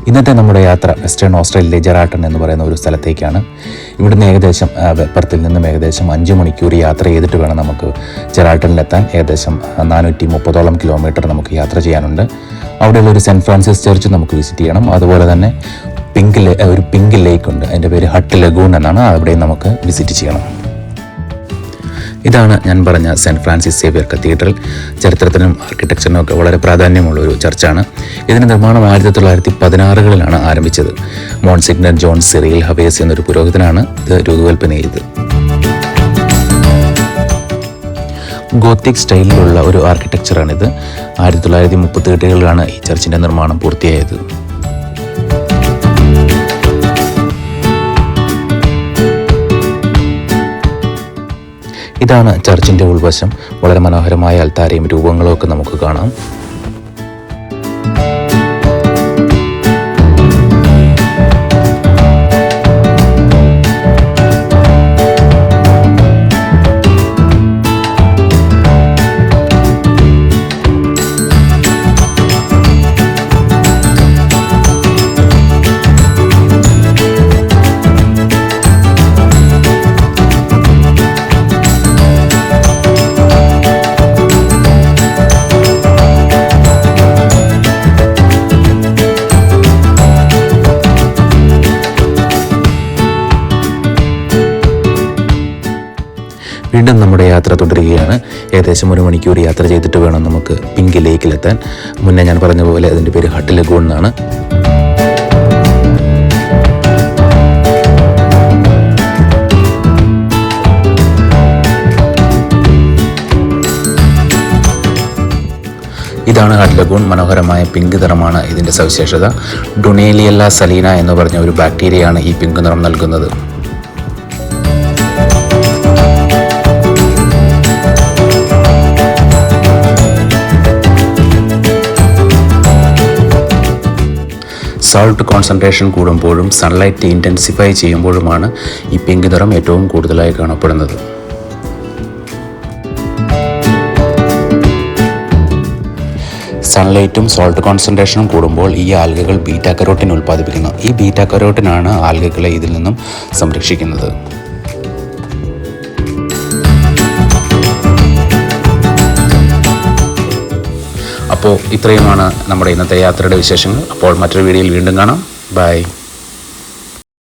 ഇന്നത്തെ നമ്മുടെ യാത്ര വെസ്റ്റേൺ ഓസ്ട്രേലിയയിലെ ജെറാട്ടൺ എന്ന് പറയുന്ന ഒരു സ്ഥലത്തേക്കാണ്. ഇവിടുന്ന് ഏകദേശം പെർത്തിൽ നിന്നും ഏകദേശം 5 മണിക്കൂർ യാത്ര ചെയ്തിട്ട് വേണം നമുക്ക് ജെറാട്ടണിലെത്താൻ. ഏകദേശം 430 കിലോമീറ്റർ നമുക്ക് യാത്ര ചെയ്യാനുണ്ട്. അവിടെയുള്ള ഒരു സെൻറ്റ് ഫ്രാൻസിസ് ചർച്ച് നമുക്ക് വിസിറ്റ് ചെയ്യണം. അതുപോലെ തന്നെ ഒരു പിങ്ക് ലേക്ക് ഉണ്ട്, അതിൻ്റെ പേര് ഹട്ട് ലഗൂൺ എന്നാണ്. അവിടെയും നമുക്ക് വിസിറ്റ് ചെയ്യണം. ഇതാണ് ഞാൻ പറഞ്ഞ സെൻറ്റ് ഫ്രാൻസിസ് സേവിയർ കത്തീഡ്രൽ. ചരിത്രത്തിനും ആർക്കിടെക്ചറിനും ഒക്കെ വളരെ പ്രാധാന്യമുള്ളൊരു ചർച്ചാണ്. ഇതിൻ്റെ നിർമ്മാണം 1916 ആരംഭിച്ചത്. മോൺസിഗ്നർ ജോൺ സിറിയൽ ഹവേസ് എന്നൊരു പുരോഹിതനാണ് ഇത് രൂപകൽപ്പന ചെയ്തത്. ഗോത്തിക് സ്റ്റൈലിലുള്ള ഒരു ആർക്കിടെക്ചറാണിത്. 1938 ഈ ചർച്ചിൻ്റെ നിർമ്മാണം പൂർത്തിയായത്. ഇതാണ് ചർച്ചിൻ്റെ ഉൾവശം. വളരെ മനോഹരമായ അൽത്താരയും രൂപങ്ങളും ഒക്കെ നമുക്ക് കാണാം. വീണ്ടും നമ്മുടെ യാത്ര തുടരുകയാണ്. ഏകദേശം 1 മണിക്കൂർ യാത്ര ചെയ്തിട്ട് വേണം നമുക്ക് പിങ്ക് ലേക്കിലെത്താൻ. മുന്നേ ഞാൻ പറഞ്ഞ പോലെ അതിൻ്റെ പേര് ഹട്ട് ലഗൂൺ എന്നാണ്. ഇതാണ് ഹട്ട് ലഗൂൺ. മനോഹരമായ പിങ്ക് നിറമാണ് ഇതിൻ്റെ സവിശേഷത. ഡുണേലിയല്ല സലീന എന്ന് പറഞ്ഞ ഒരു ബാക്ടീരിയയാണ് ഈ പിങ്ക് നിറം നൽകുന്നത്. സോൾട്ട് കോൺസെൻട്രേഷൻ കൂടുമ്പോഴും സൺലൈറ്റ് ഇൻറ്റൻസിഫൈ ചെയ്യുമ്പോഴുമാണ് ഈ പിങ്ക് നിറം ഏറ്റവും കൂടുതലായി കാണപ്പെടുന്നത്. സൺലൈറ്റും സോൾട്ട് കോൺസെൻട്രേഷനും കൂടുമ്പോൾ ഈ ആൽഗകൾ ബീറ്റാ കരോട്ടിൻ ഉൽപ്പാദിപ്പിക്കുന്നു. ഈ ബീറ്റാ കരോട്ടിനാണ് ആൽഗകളെ ഇതിൽ നിന്നും സംരക്ഷിക്കുന്നത്. അപ്പോൾ ഇത്രയുമാണ് നമ്മുടെ ഇന്നത്തെ യാത്രയുടെ വിശേഷങ്ങൾ. അപ്പോൾ മറ്റൊരു വീഡിയോയിൽ വീണ്ടും കാണാം. ബൈ.